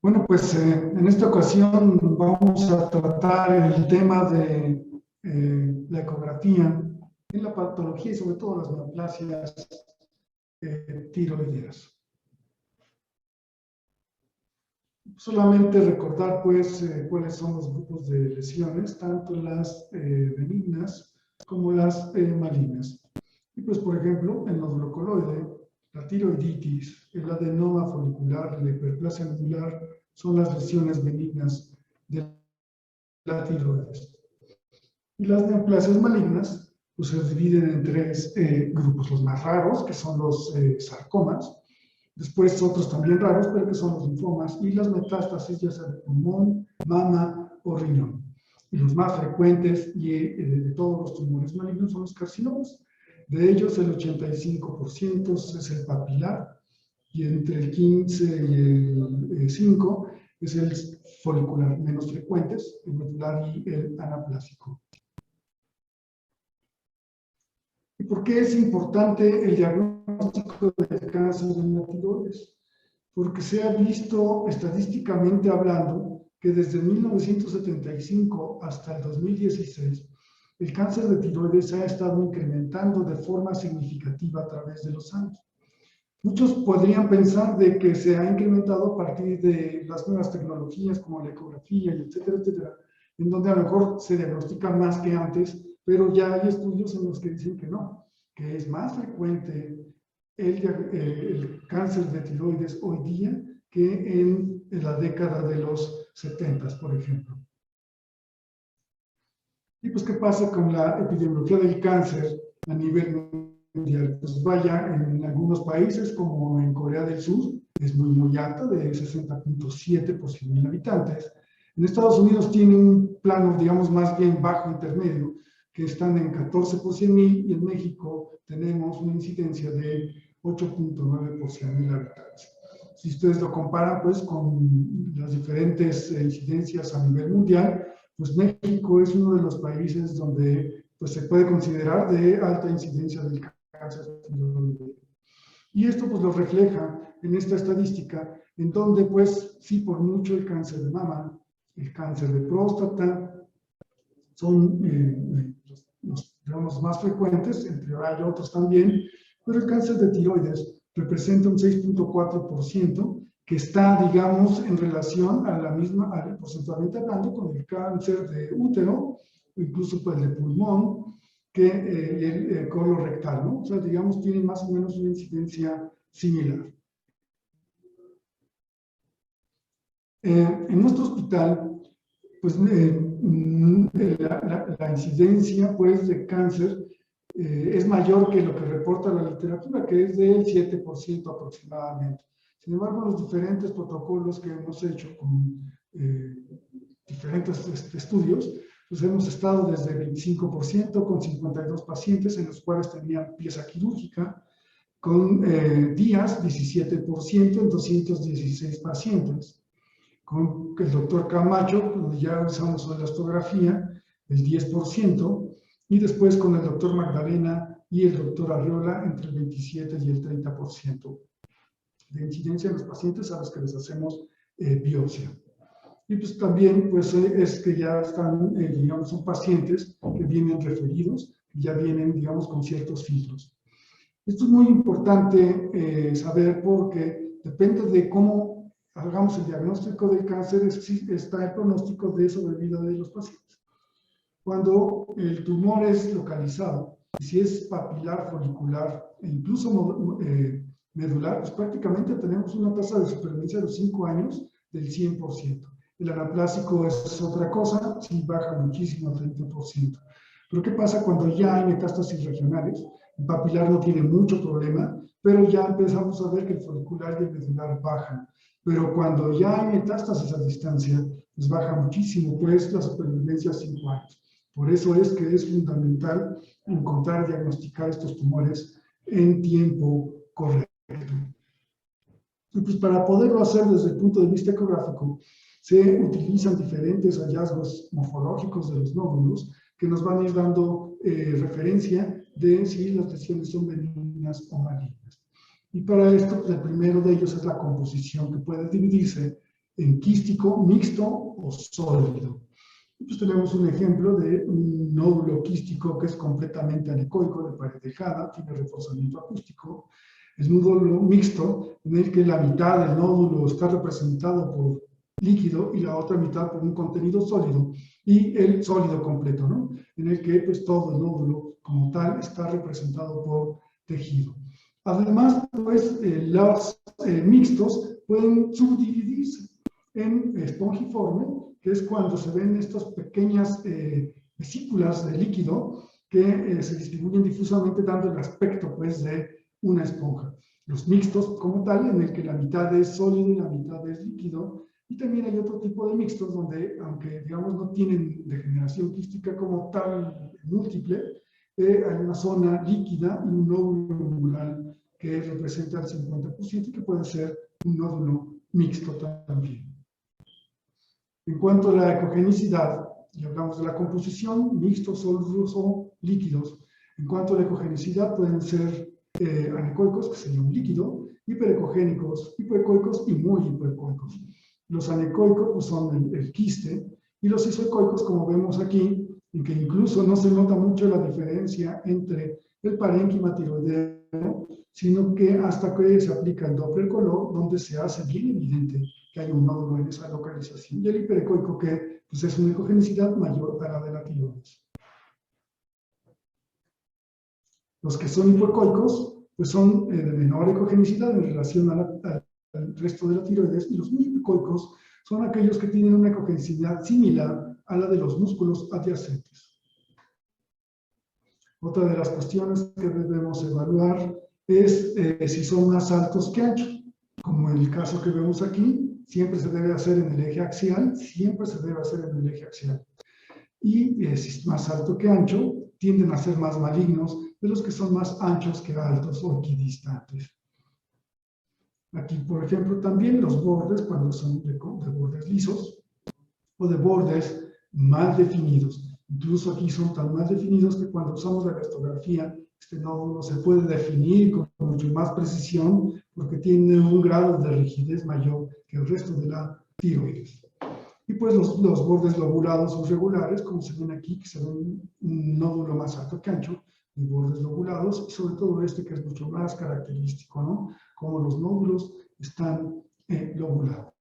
Bueno, pues en esta ocasión vamos a tratar el tema de la ecografía en la patología y sobre todo las neoplasias tiroideas. Solamente recordar pues cuáles son los grupos de lesiones, tanto las benignas como las malignas. Y pues por ejemplo, en los glaucoloides, la tiroiditis, el adenoma folicular, la hiperplasia nodular son las lesiones benignas de la tiroides. Y las neoplasias malignas pues, se dividen en tres grupos, los más raros, que son los sarcomas, después otros también raros, pero que son los linfomas, y las metástasis, ya sea de pulmón, mama o riñón. Y los más frecuentes de todos los tumores malignos son los carcinomas. De ellos, el 85% es el papilar, y entre el 15 y el 5 es el folicular, menos frecuentes, el medular y el anaplásico. ¿Y por qué es importante el diagnóstico del cáncer de la tiroides? Porque se ha visto estadísticamente hablando que desde 1975 hasta el 2016 el cáncer de tiroides ha estado incrementando de forma significativa a través de los años. Muchos podrían pensar de que se ha incrementado a partir de las nuevas tecnologías como la ecografía y etcétera, en donde a lo mejor se diagnostica más que antes, pero ya hay estudios en los que dicen que no, que es más frecuente el cáncer de tiroides hoy día que en la década de los 70, por ejemplo. ¿Y pues qué pasa con la epidemiología del cáncer a nivel mundial? Pues vaya, en algunos países como en Corea del Sur es muy alta, de 60.7 por 100.000 habitantes. En Estados Unidos tiene un plano, digamos, más bien bajo intermedio, que están en 14 por 100.000, y en México tenemos una incidencia de 8.9 por 100.000 habitantes. Si ustedes lo comparan pues con las diferentes incidencias a nivel mundial, pues México es uno de los países donde pues, se puede considerar de alta incidencia del cáncer tiroideo. Y esto pues lo refleja en esta estadística, en donde pues sí por mucho el cáncer de mama, el cáncer de próstata, son los más frecuentes, entre hay otros también, pero el cáncer de tiroides representa un 6.4%, que está, digamos, en relación a la misma, porcentualmente hablando, con el cáncer de útero, o incluso pues de pulmón, que el colorectal, ¿no? O sea, digamos, tiene más o menos una incidencia similar. En nuestro hospital, pues la incidencia pues, de cáncer es mayor que lo que reporta la literatura, que es del 7% aproximadamente. Sin embargo, los diferentes protocolos que hemos hecho con diferentes estudios, pues hemos estado desde 25% con 52 pacientes en los cuales tenían pieza quirúrgica, con días 17% en 216 pacientes. Con el doctor Camacho, donde ya realizamos la elastografía, el 10%, y después con el doctor Magdalena y el doctor Arriola entre el 27 y el 30% de incidencia en los pacientes a los que les hacemos biopsia. Y pues también pues, es que ya están, digamos, son pacientes que vienen referidos, que ya vienen, digamos, con ciertos filtros. Esto es muy importante saber porque depende de cómo hagamos el diagnóstico del cáncer, está el pronóstico de sobrevida de los pacientes. Cuando el tumor es localizado, y si es papilar, folicular e incluso medular, pues prácticamente tenemos una tasa de supervivencia de los 5 años del 100%. El anaplásico es otra cosa, sí baja muchísimo, 30%. Pero ¿qué pasa cuando ya hay metástasis regionales? El papilar no tiene mucho problema, pero ya empezamos a ver que el folicular y el medular bajan. Pero cuando ya hay metástasis a distancia, pues baja muchísimo, pues la supervivencia a 5 años. Por eso es que es fundamental encontrar y diagnosticar estos tumores en tiempo correcto. Y pues para poderlo hacer desde el punto de vista ecográfico, se utilizan diferentes hallazgos morfológicos de los nódulos que nos van a ir dando referencia de si las lesiones son benignas o malignas. Y para esto, pues, el primero de ellos es la composición, que puede dividirse en quístico, mixto o sólido. Pues tenemos un ejemplo de un nódulo quístico que es completamente anecoico, de pared dejada, tiene reforzamiento acústico. Es un nódulo mixto en el que la mitad del nódulo está representado por líquido y la otra mitad por un contenido sólido, y el sólido completo, ¿no? En el que pues todo el nódulo como tal está representado por tejido. Además, pues los mixtos pueden subdividirse en espongiforme, que es cuando se ven estas pequeñas vesículas de líquido que se distribuyen difusamente dando el aspecto pues de una esponja. Los mixtos como tal, en el que la mitad es sólido y la mitad es líquido, y también hay otro tipo de mixtos donde, aunque digamos no tienen degeneración quística como tal múltiple, hay una zona líquida y un nódulo mural que representa el 50% y que puede ser un nódulo mixto también. En cuanto a la ecogenicidad, y hablamos de la composición, mixtos, sólidos o líquidos. En cuanto a la ecogenicidad, pueden ser anecoicos, que sería un líquido, hiperecogénicos, hipoecoicos y muy hipoecoicos. Los anecoicos pues, son el quiste, y los isoecoicos, como vemos aquí, en que incluso no se nota mucho la diferencia entre el parénquima tiroideo, sino que hasta que se aplica el Doppler color, donde se hace bien evidente que hay un nódulo en esa localización. Y el hiperecoico, que pues, es una ecogenicidad mayor a la de la tiroides. Los que son hipoecoicos, pues son de menor ecogenicidad en relación al resto de la tiroides, y los muy hipoecoicos son aquellos que tienen una ecogenicidad similar a la de los músculos adyacentes. Otra de las cuestiones que debemos evaluar es si son más altos que anchos. Como en el caso que vemos aquí, siempre se debe hacer en el eje axial, siempre se debe hacer en el eje axial. Y si es más alto que ancho, tienden a ser más malignos de los que son más anchos que altos o equidistantes. Aquí, por ejemplo, también los bordes, cuando son de bordes lisos o de bordes mal definidos. Incluso aquí son tan mal definidos que cuando usamos la elastografía, este nódulo se puede definir con mucho más precisión porque tiene un grado de rigidez mayor que el resto de la tiroides. Y pues los bordes lobulados o regulares, como se ven aquí, que se ven un nódulo más alto que ancho, y bordes lobulados, y sobre todo este que es mucho más característico, ¿no? Como los nódulos están lobulados.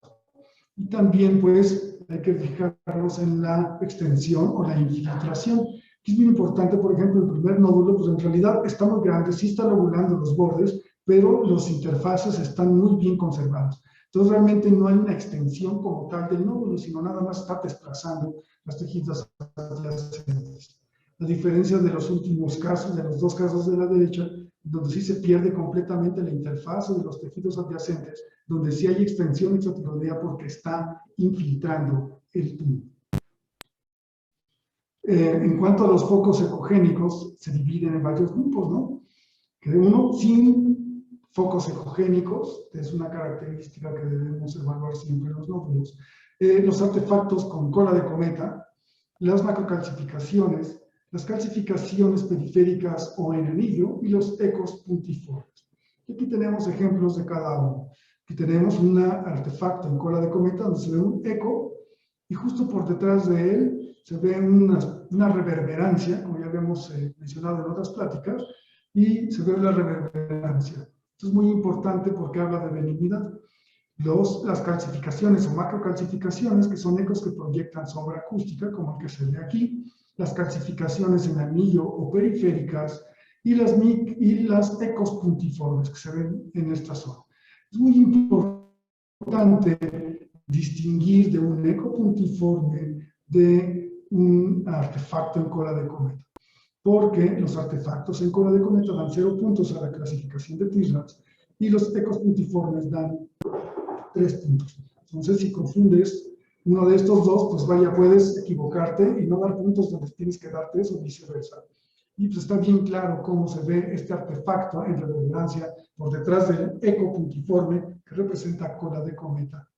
Y también, pues, hay que fijarnos en la extensión o la infiltración, que es muy importante. Por ejemplo, el primer nódulo, pues en realidad está muy grande, sí está lobulando los bordes, pero los interfaces están muy bien conservados. Entonces, realmente no hay una extensión como tal del nódulo, sino nada más está desplazando las tejidas adyacentes. A diferencia de los últimos casos, de los dos casos de la derecha, donde sí se pierde completamente la interfaz de los tejidos adyacentes, donde sí hay extensión exotiroidea porque está infiltrando el tumor. En cuanto a los focos ecogénicos, se dividen en varios grupos, ¿no? Que uno sin focos ecogénicos, es una característica que debemos evaluar siempre en los nódulos. Los artefactos con cola de cometa, las macrocalcificaciones, las calcificaciones periféricas o en anillo y los ecos puntiformes. Y aquí tenemos ejemplos de cada uno. Aquí tenemos un artefacto en cola de cometa donde se ve un eco y justo por detrás de él se ve una reverberancia, como ya habíamos mencionado en otras pláticas, y se ve la reverberancia. Esto es muy importante porque habla de benignidad. Las calcificaciones o macrocalcificaciones, que son ecos que proyectan sombra acústica, como el que se ve aquí, las calcificaciones en anillo o periféricas, y las ecos puntiformes que se ven en esta zona. Es muy importante distinguir de un eco puntiforme de un artefacto en cola de cometa, porque los artefactos en cola de cometa dan 0 puntos a la clasificación de TIRADS y los ecos puntiformes dan 3 puntos. Entonces, si confundes uno de estos dos, pues vaya, puedes equivocarte y no dar puntos donde tienes que dar 3 o viceversa. Y pues está bien claro cómo se ve este artefacto en reverberancia por detrás del eco puntiforme que representa cola de cometa.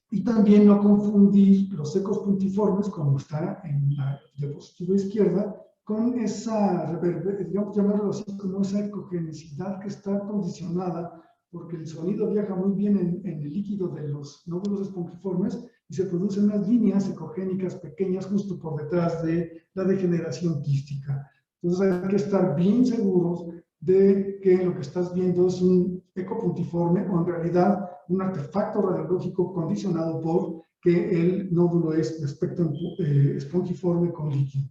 Y también no confundir los ecos puntiformes, como está en la diapositiva izquierda, con esa, digamos, llamarlo así, como esa ecogenicidad que está condicionada porque el sonido viaja muy bien en el líquido de los nódulos espongiformes y se producen unas líneas ecogénicas pequeñas justo por detrás de la degeneración quística. Entonces hay que estar bien seguros de que lo que estás viendo es un eco puntiforme o en realidad un artefacto radiológico condicionado por que el nódulo es de aspecto espongiforme con líquido.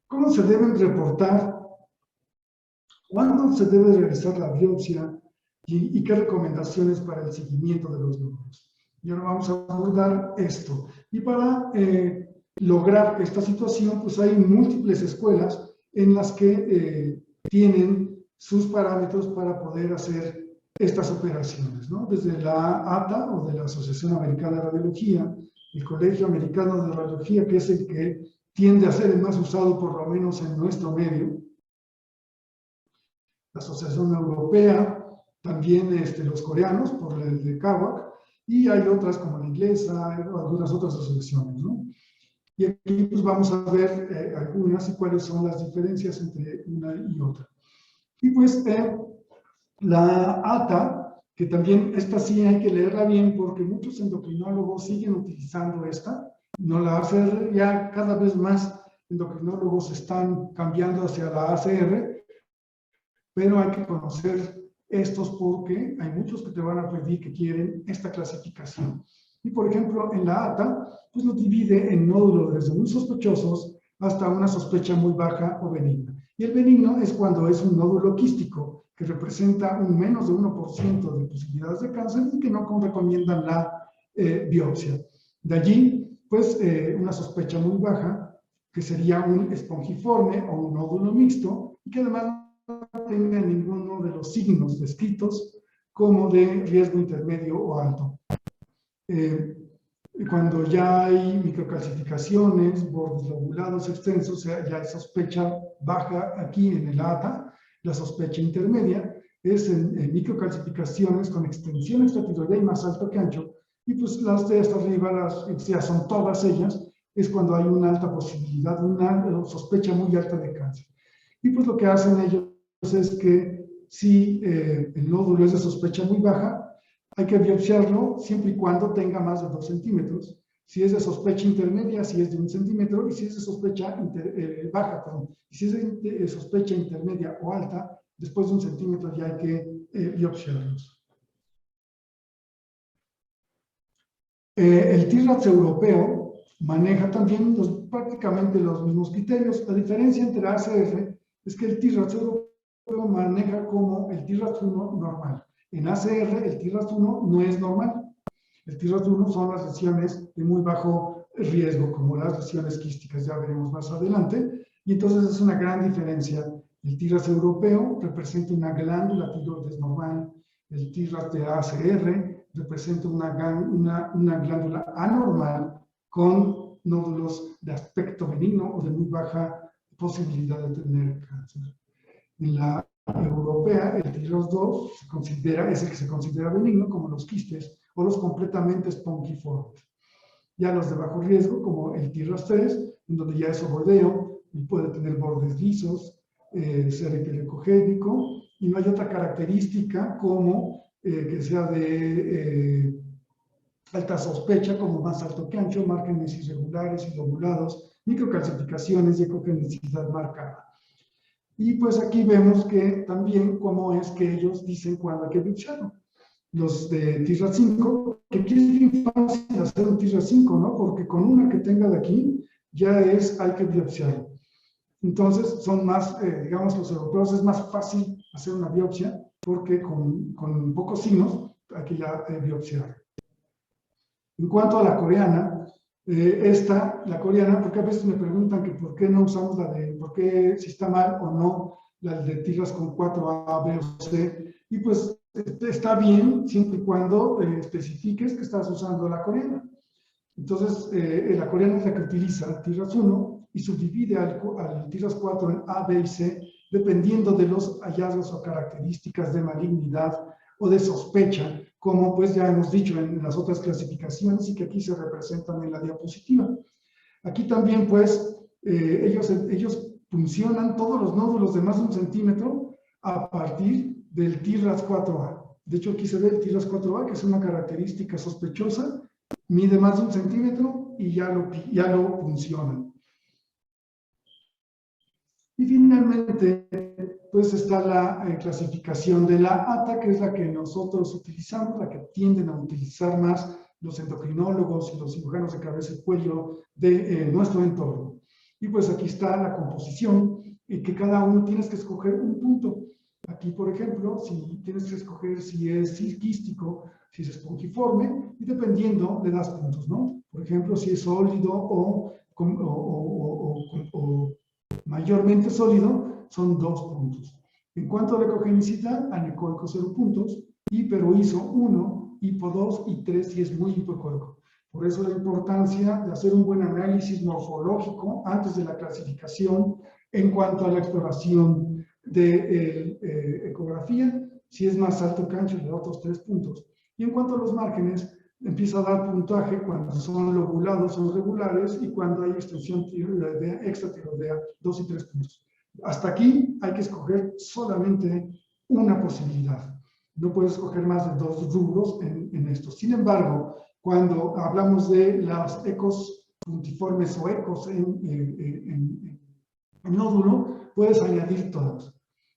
¿Cómo se deben reportar? ¿Cuándo se debe realizar la biopsia? ¿Y qué recomendaciones para el seguimiento de los nódulos? Y ahora vamos a abordar esto. Y para lograr esta situación, pues hay múltiples escuelas en las que tienen sus parámetros para poder hacer estas operaciones, ¿no? Desde la ATA, o de la Asociación Americana de Radiología, el Colegio Americano de Radiología, que es el que tiende a ser el más usado, por lo menos en nuestro medio, la Asociación Europea, también los coreanos, por el de CAWAC, y hay otras como la inglesa, algunas otras asociaciones, ¿no? Y aquí pues vamos a ver algunas y cuáles son las diferencias entre una y otra. Y pues la ATA, que también esta sí hay que leerla bien porque muchos endocrinólogos siguen utilizando esta, no la ACR, ya cada vez más endocrinólogos están cambiando hacia la ACR, pero hay que conocer estos porque hay muchos que te van a pedir que quieren esta clasificación. Y por ejemplo, en la ATA, pues lo divide en nódulos desde muy sospechosos hasta una sospecha muy baja o benigna. Y el benigno es cuando es un nódulo quístico, que representa un menos de 1% de posibilidades de cáncer y que no recomiendan la biopsia. De allí, pues, una sospecha muy baja, que sería un espongiforme o un nódulo mixto, y que además no tenga ninguno de los signos descritos como de riesgo intermedio o alto. Cuando ya hay microcalcificaciones, bordes lobulados extensos, ya hay sospecha baja aquí en el ATA. La sospecha intermedia es en microcalcificaciones con extensión extratiroidea más alto que ancho, y pues las de hasta arriba, ya son todas ellas, es cuando hay una alta posibilidad, una sospecha muy alta de cáncer. Y pues lo que hacen ellos es que si el nódulo es de sospecha muy baja, hay que biopsiarlo siempre y cuando tenga más de 2 centímetros. Si es de sospecha intermedia, si es de 1 centímetro, y si es de sospecha baja, perdón. Y si es de sospecha intermedia o alta, después de 1 centímetro ya hay que biopsiarlos. El TIRADS europeo maneja también prácticamente los mismos criterios. La diferencia entre ACR es que el TIRADS europeo maneja como el TIRADS 1 normal. En ACR el TIRADS 1 no es normal. El TIRADS 1 son las lesiones de muy bajo riesgo, como las lesiones quísticas, ya veremos más adelante. Y entonces es una gran diferencia. El TIRADS europeo representa una glándula tiroides normal. El TIRADS de ACR representa una glándula anormal con nódulos de aspecto benigno o de muy baja posibilidad de tener cáncer. En la europea, el TIRADS 2 es el que se considera benigno, como los quistes o los completamente espongiformes. Ya los de bajo riesgo, como el TIRADS 3, en donde ya es ovoideo y puede tener bordes lisos, ser epidecogénico, y no hay otra característica como que sea de alta sospecha, como más alto que ancho, márgenes irregulares y lobulados, microcalcificaciones y ecogenicidad marcada. Y pues aquí vemos que también cómo es que ellos dicen cuándo hay que biopsiarlo. Los de TIRADS 5, que aquí es bien fácil hacer un TIRADS 5, ¿no? Porque con una que tenga de aquí, ya hay que biopsiarlo. Entonces, son más, digamos, los europeos es más fácil hacer una biopsia, porque con pocos signos hay que ya biopsiar. En cuanto a la coreana, la coreana, porque a veces me preguntan que por qué no usamos por qué si está mal o no la de TIRADS con 4A, B o C, y pues está bien siempre y cuando especifiques que estás usando la coreana. Entonces, la coreana es la que utiliza el TIRADS 1 y subdivide al TIRADS 4 en A, B y C, dependiendo de los hallazgos o características de malignidad o de sospecha, como pues ya hemos dicho en las otras clasificaciones y que aquí se representan en la diapositiva. Aquí también pues ellos funcionan todos los nódulos de más de 1 centímetro a partir del TIRADS 4A. De hecho, aquí se ve el TIRAS 4A, que es una característica sospechosa, mide más de 1 centímetro y ya lo funcionan. Y finalmente, pues está la clasificación de la ATA, que es la que nosotros utilizamos, la que tienden a utilizar más los endocrinólogos y los cirujanos de cabeza y cuello de nuestro entorno. Y pues aquí está la composición, y que cada uno tienes que escoger un punto. Aquí, por ejemplo, si tienes que escoger si es quístico, si es espongiforme, y dependiendo le das puntos, ¿no? Por ejemplo, si es sólido o mayormente sólido, son 2 puntos. En cuanto a la ecogenicidad, anecoico 0 puntos, hiperoiso 1, hipo 2 y 3 si es muy hipoecoico. Por eso la importancia de hacer un buen análisis morfológico antes de la clasificación en cuanto a la exploración de ecografía. Si es más alto que ancho, le da otros 3 puntos. Y en cuanto a los márgenes, empieza a dar puntaje cuando son lobulados o regulares y cuando hay extensión extratiroidea, 2 y 3 puntos. Hasta aquí hay que escoger solamente una posibilidad. No puedes escoger más de 2 rubros en esto. Sin embargo, cuando hablamos de las ecos puntiformes o ecos en nódulo, puedes añadir todas.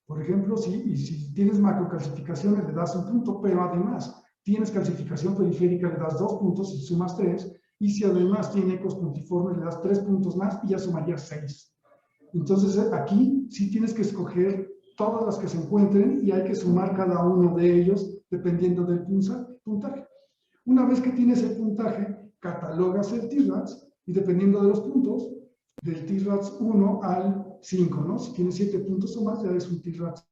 Por ejemplo, si tienes macrocalcificaciones, le das 1 punto, pero además tienes calcificación periférica, le das 2 puntos y sumas 3. Y si además tiene ecos puntiformes, le das 3 puntos más y ya sumarías 6. Entonces, aquí sí tienes que escoger todas las que se encuentren y hay que sumar cada uno de ellos dependiendo del puntaje. Una vez que tienes el puntaje, catalogas el TIRADS y dependiendo de los puntos, del TIRADS 1 al 5, ¿no? Si tienes 7 puntos o más, ya es un TIRADS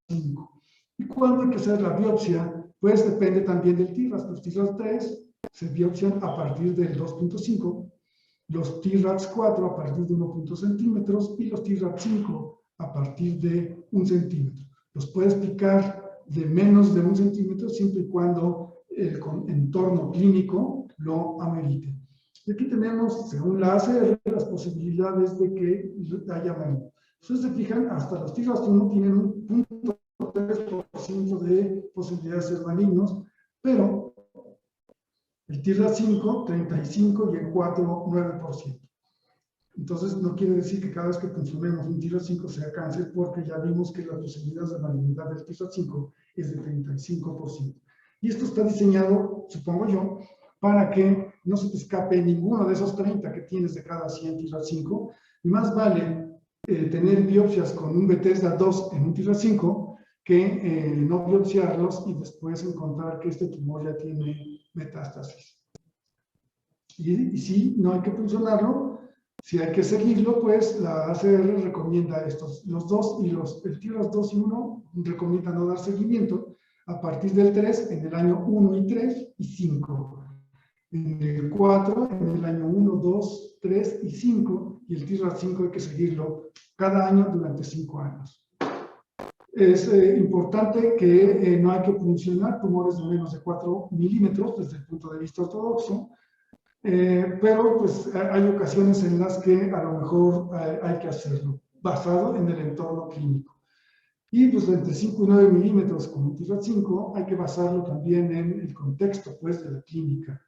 5. ¿Y cuándo hay que hacer la biopsia? Pues depende también del TIRADS. Los TIRADS 3 se biopsian a partir del 2.5, los TIRADS 4 a partir de 1.0 centímetros y los TIRADS 5 a partir de 1 centímetro. Los puedes picar de menos de 1 centímetro siempre y cuando el entorno clínico lo amerite. Y aquí tenemos, según la ACR, las posibilidades de que haya maligno. Ustedes se fijan, hasta los TIRADS 1 tienen un 0.3% de posibilidades de ser malignos, pero el TIRADS 5, 35 y el 4, 9%. Entonces, no quiere decir que cada vez que consumimos un TIRADS 5 sea cáncer, porque ya vimos que la posibilidad de malignidad del TIRADS 5 es de 35%. Y esto está diseñado, supongo yo, para que no se te escape ninguno de esos 30 que tienes de cada 100 TIRADS 5. Y más vale tener biopsias con un Bethesda 2 en un TIRADS 5 que no biopsiarlos y después encontrar que este tumor ya tiene metástasis. Y si no hay que funcionarlo, si hay que seguirlo, pues la ACR recomienda estos, los dos y el TIRADS 2 y 1 recomiendan no dar seguimiento a partir del 3 en el año 1 y 3 y 5. En el 4 en el año 1, 2, 3 y 5 y el TIRADS 5 hay que seguirlo cada año durante 5 años. Es importante que no hay que funcionar tumores de menos de 4 milímetros desde el punto de vista ortodoxo, pero pues hay ocasiones en las que a lo mejor hay que hacerlo, basado en el entorno clínico. Y pues entre 5 y 9 milímetros con un TIRADS 5 hay que basarlo también en el contexto pues, de la clínica.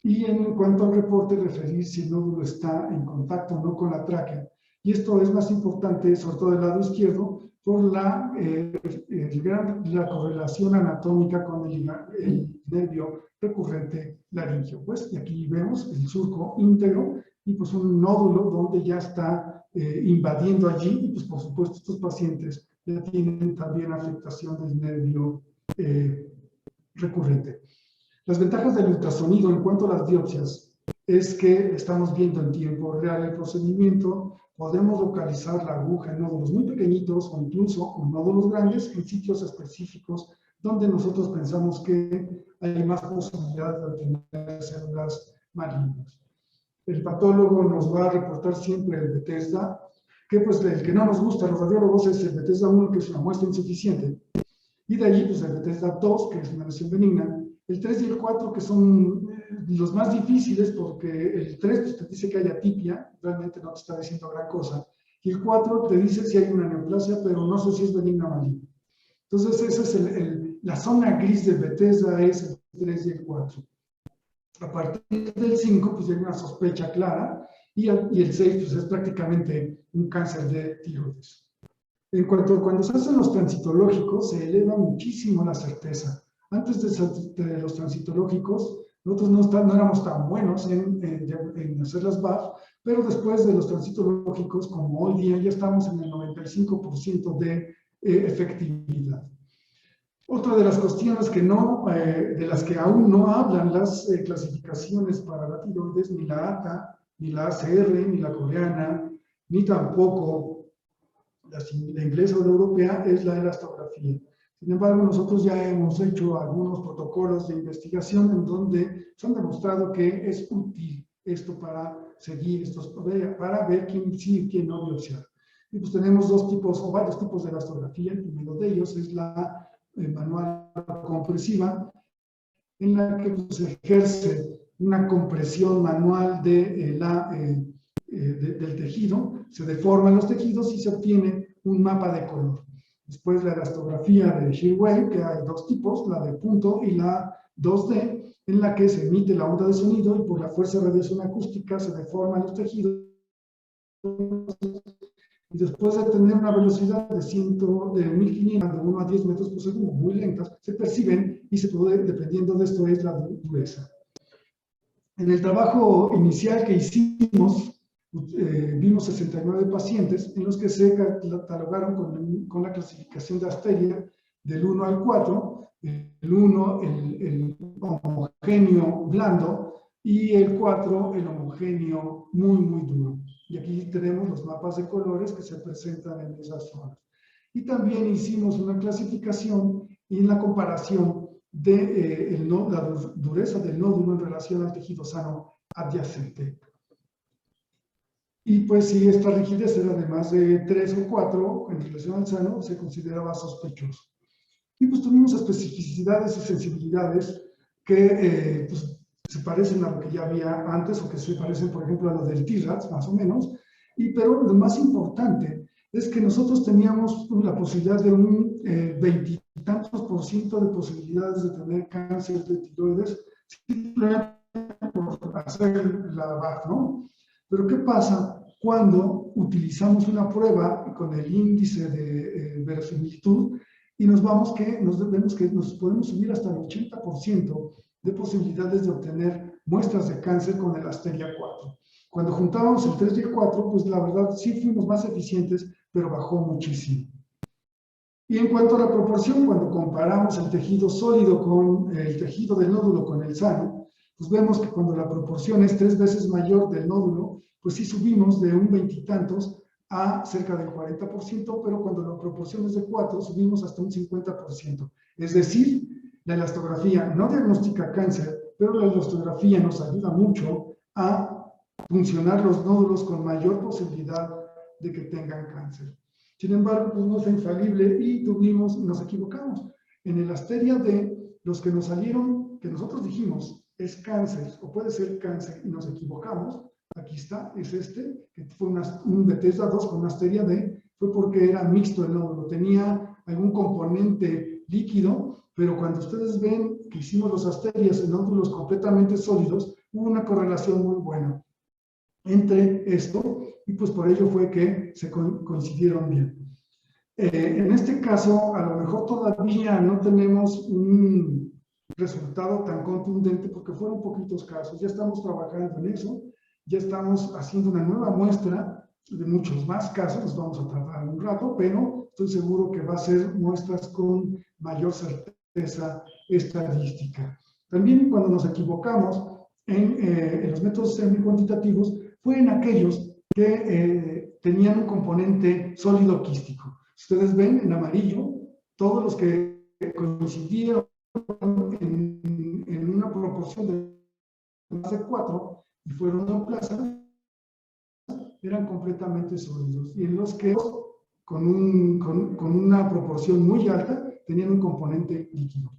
Y en cuanto al reporte, referir si el nódulo está en contacto o no con la tráquea. Y esto es más importante, sobre todo del lado izquierdo, por la correlación anatómica con el nervio recurrente laringio. Pues, y aquí vemos el surco íntegro y pues un nódulo donde ya está invadiendo allí y pues por supuesto estos pacientes ya tienen también afectación del nervio recurrente. Las ventajas del ultrasonido en cuanto a las biopsias es que estamos viendo en tiempo real el procedimiento, podemos localizar la aguja en nódulos muy pequeñitos o incluso en nódulos grandes en sitios específicos donde nosotros pensamos que hay más posibilidad de tener células malignas. El patólogo nos va a reportar siempre el Bethesda, que pues el que no nos gusta a los radiólogos es el Bethesda 1, que es una muestra insuficiente, y de allí pues el Bethesda 2, que es una lesión benigna, el 3 y el 4, que son los más difíciles porque el 3 pues, te dice que hay atipia, realmente no te está diciendo gran cosa, y el 4 te dice si hay una neoplasia, pero no sé si es benigna o maligna. Entonces ese es la zona gris de Bethesda es el 3 y el 4. A partir del 5, pues hay una sospecha clara, y el 6, pues es prácticamente un cáncer de tiroides. En cuanto a cuando se hacen los transitológicos, se eleva muchísimo la certeza. Antes de los transitológicos, nosotros no éramos tan buenos en hacer las BAF, pero después de los transitológicos, como hoy día, ya estamos en el 95% de efectividad. Otra de las cuestiones de las que aún no hablan las clasificaciones para la tiroides, ni la ATA, ni la ACR, ni la coreana, ni tampoco la inglesa o la europea, es la elastografía. Sin embargo, nosotros ya hemos hecho algunos protocolos de investigación en donde se han demostrado que es útil esto para seguir para ver quién sí y quién no biopsiar. Y pues tenemos dos tipos o varios tipos de elastografía. El primero de ellos es la manual compresiva, en la que se ejerce una compresión manual del tejido, se deforman los tejidos y se obtiene un mapa de color. Después la elastografía de shear wave, que hay dos tipos, la de punto y la 2D, en la que se emite la onda de sonido y por la fuerza de radiación acústica se deforman los tejidos. Y después de tener una velocidad de 1500, de 1 a 10 metros por segundo, muy lentas, se perciben y se puede, dependiendo de esto, es la dureza. En el trabajo inicial que hicimos, vimos 69 pacientes en los que se catalogaron con la clasificación de Asteria del 1 al 4, el 1 el homogéneo blando y el 4 el homogéneo muy duro. Y aquí tenemos los mapas de colores que se presentan en esas zonas. Y también hicimos una clasificación y en la comparación de la dureza del nódulo en relación al tejido sano adyacente. Y pues si esta rigidez era de más de 3 o 4 en relación al sano, se consideraba sospechoso. Y pues tuvimos especificidades y sensibilidades que pues, se parecen a lo que ya había antes o que se parecen, por ejemplo, a lo del TIRADS, más o menos. Pero lo más importante es que nosotros teníamos la posibilidad de un 20 y tantos % de posibilidades de tener cáncer de tiroides simplemente por hacer la BAF, ¿no? Pero ¿qué pasa cuando utilizamos una prueba con el índice de verosimilitud y vemos que nos podemos subir hasta el 80% de posibilidades de obtener muestras de cáncer con el Asteria 4? Cuando juntábamos el 3 y el 4, pues la verdad sí fuimos más eficientes, pero bajó muchísimo. Y en cuanto a la proporción, cuando comparamos el tejido sólido con el tejido del nódulo con el sano, pues vemos que cuando la proporción es 3 veces mayor del nódulo, pues sí subimos de un 20 y tantos a cerca del 40%, pero cuando la proporción es de 4, subimos hasta un 50%. Es decir, la elastografía no diagnostica cáncer, pero la elastografía nos ayuda mucho a funcionar los nódulos con mayor posibilidad de que tengan cáncer. Sin embargo, pues no es infalible y nos equivocamos. En el Asteria de los que nos salieron, que nosotros dijimos es cáncer o puede ser cáncer y nos equivocamos, aquí está, es este, que fue un Bethesda 2 con Asteria D, fue porque era mixto el nódulo, tenía algún componente líquido, pero cuando ustedes ven que hicimos los Asterias en nódulos completamente sólidos, hubo una correlación muy buena entre esto y pues por ello fue que se coincidieron bien. En este caso, a lo mejor todavía no tenemos un resultado tan contundente porque fueron poquitos casos. Ya estamos trabajando en eso, ya estamos haciendo una nueva muestra de muchos más casos, nos vamos a tardar un rato, pero estoy seguro que va a ser muestras con mayor certeza estadística. También cuando nos equivocamos en los métodos semi-cuantitativos fue en aquellos que tenían un componente sólido quístico. Ustedes ven en amarillo todos los que coincidieron en una proporción de más de 4 y fueron neoplasas, eran completamente sólidos. Y en los que con una proporción muy alta tenían un componente líquido.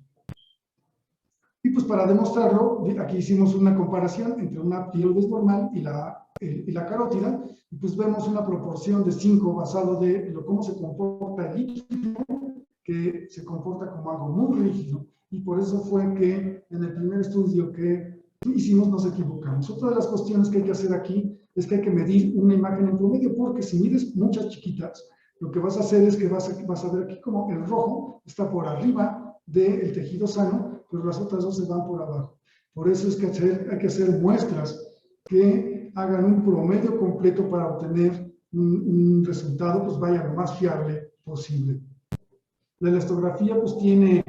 Y pues para demostrarlo, aquí hicimos una comparación entre una tiroides normal y la carótida, y pues vemos una proporción de 5 basado de cómo se comporta el líquido, que que se comporta como algo muy rígido, y por eso fue que en el primer estudio que hicimos nos equivocamos. Otra de las cuestiones que hay que hacer aquí es que hay que medir una imagen en promedio, porque si mides muchas chiquitas, lo que vas a hacer es que vas a ver aquí como el rojo está por arriba del tejido sano, pero las otras dos se van por abajo. Por eso es que hay que hacer muestras que hagan un promedio completo para obtener un resultado, pues vaya lo más fiable posible. La elastografía pues tiene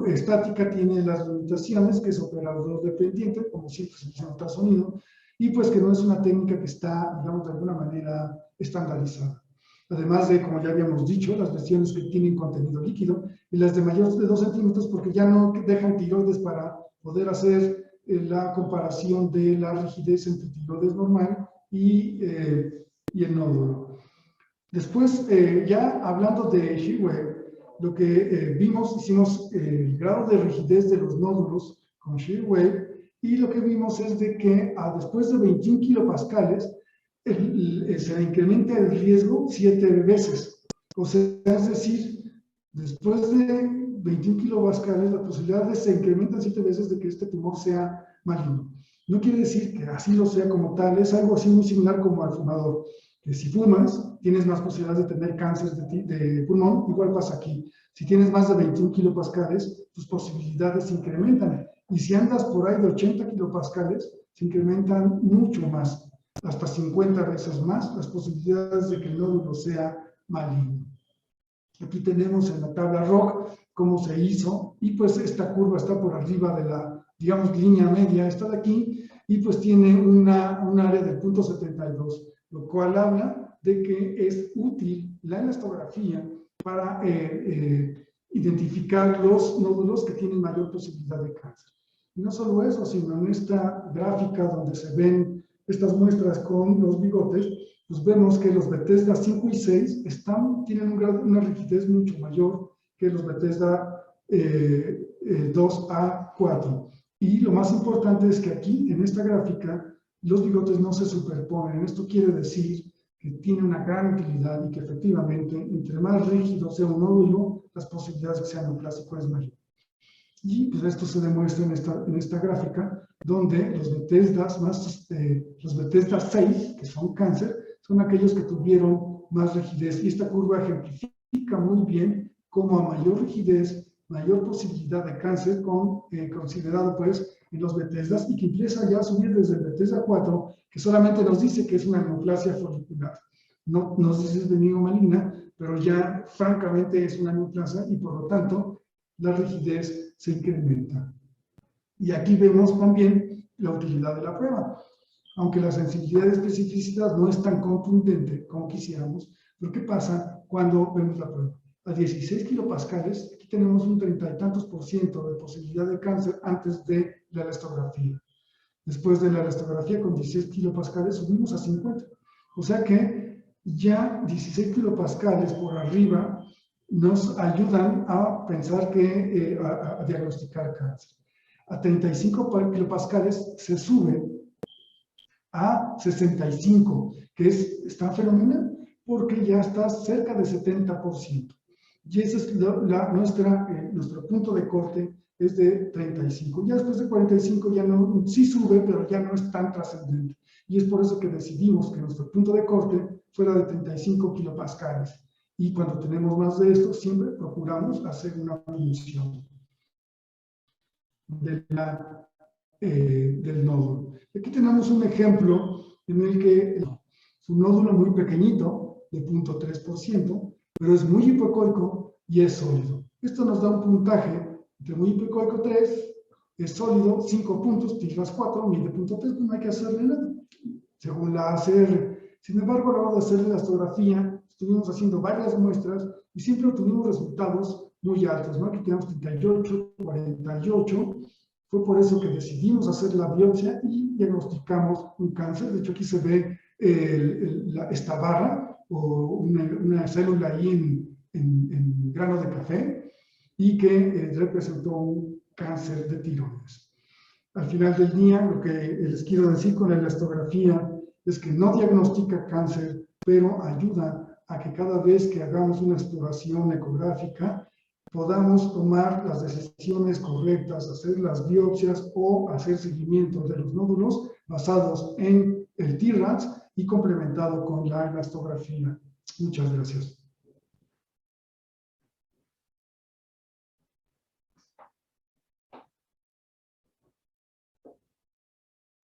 estática, tiene las limitaciones, que es operador dependiente, como siempre se dice en ultrasonido, y pues que no es una técnica que está, digamos, de alguna manera estandarizada. Además de, como ya habíamos dicho, las versiones que tienen contenido líquido y las de mayor de 2 centímetros, porque ya no dejan tiroides para poder hacer la comparación de la rigidez entre tiroides normal y el nódulo. Después, ya hablando de Shirway, lo que hicimos el grado de rigidez de los nódulos con Shirway, y lo que vimos es de que después de 21 kilopascales se incrementa el riesgo 7 veces. O sea, es decir, después de 21 kilopascales, la posibilidad se incrementa 7 veces de que este tumor sea maligno. No quiere decir que así lo sea como tal, es algo así muy similar como al fumador, que si fumas, tienes más posibilidades de tener cáncer de pulmón, igual pasa aquí. Si tienes más de 21 kilopascales, tus posibilidades se incrementan. Y si andas por ahí de 80 kilopascales, se incrementan mucho más, hasta 50 veces más, las posibilidades de que el nódulo sea maligno. Aquí tenemos en la tabla ROC cómo se hizo, y pues esta curva está por arriba de la, digamos, línea media, esta de aquí, y pues tiene un área del punto 72, lo cual habla de que es útil la elastografía para identificar los nódulos que tienen mayor posibilidad de cáncer. Y no solo eso, sino en esta gráfica donde se ven estas muestras con los bigotes, pues vemos que los Bethesda 5 y 6 tienen una rigidez mucho mayor que los Bethesda 2A 4. Y lo más importante es que aquí, en esta gráfica, los bigotes no se superponen. Esto quiere decir que tiene una gran utilidad y que efectivamente, entre más rígido sea un nódulo, las posibilidades de que sea neoplásico es mayor. Y pues esto se demuestra en esta gráfica, donde los Bethesda 6, que son cáncer, son aquellos que tuvieron más rigidez. Y esta curva ejemplifica muy bien cómo a mayor rigidez, mayor posibilidad de cáncer, considerado pues en los Bethesdas, y que empieza ya a subir desde el Bethesda 4, que solamente nos dice que es una neoplasia folicular. No nos dice benigno maligna, pero ya francamente es una neoplasia, y por lo tanto la rigidez se incrementa. Y aquí vemos también la utilidad de la prueba. Aunque la sensibilidad y especificidad no es tan contundente como quisiéramos, pero ¿qué pasa cuando vemos la prueba? A 16 kilopascales, aquí tenemos un 30 y tantos % de posibilidad de cáncer antes de la elastografía. Después de la elastografía con 16 kilopascales subimos a 50. O sea que ya 16 kilopascales por arriba nos ayudan a pensar que, a diagnosticar cáncer. A 35 kilopascales se sube a 65, que está fenomenal, porque ya está cerca de 70%. Y ese es nuestro punto de corte, es de 35. Ya después de 45 ya no, sí sube, pero ya no es tan trascendente. Y es por eso que decidimos que nuestro punto de corte fuera de 35 kilopascales. Y cuando tenemos más de esto, siempre procuramos hacer una función del nódulo. Aquí tenemos un ejemplo en el que es un nódulo muy pequeñito, de 0.3%, pero es muy hipoecoico y es sólido. Esto nos da un puntaje entre muy hipoecoico 3, es sólido 5 puntos, tijas 4, mide 0.3, no hay que hacerle nada, según la ACR. Sin embargo, a la hora de hacer la elastografía, estuvimos haciendo varias muestras y siempre obtuvimos resultados muy altos, ¿no? Aquí tenemos 38, 48. Fue por eso que decidimos hacer la biopsia y diagnosticamos un cáncer. De hecho, aquí se ve esta barra o una célula ahí en grano de café y que representó un cáncer de tiroides. Al final del día, lo que les quiero decir con la elastografía es que no diagnostica cáncer, pero ayuda a que cada vez que hagamos una exploración ecográfica podamos tomar las decisiones correctas, hacer las biopsias o hacer seguimiento de los nódulos basados en el TRANS y complementado con la elastografía. Muchas gracias.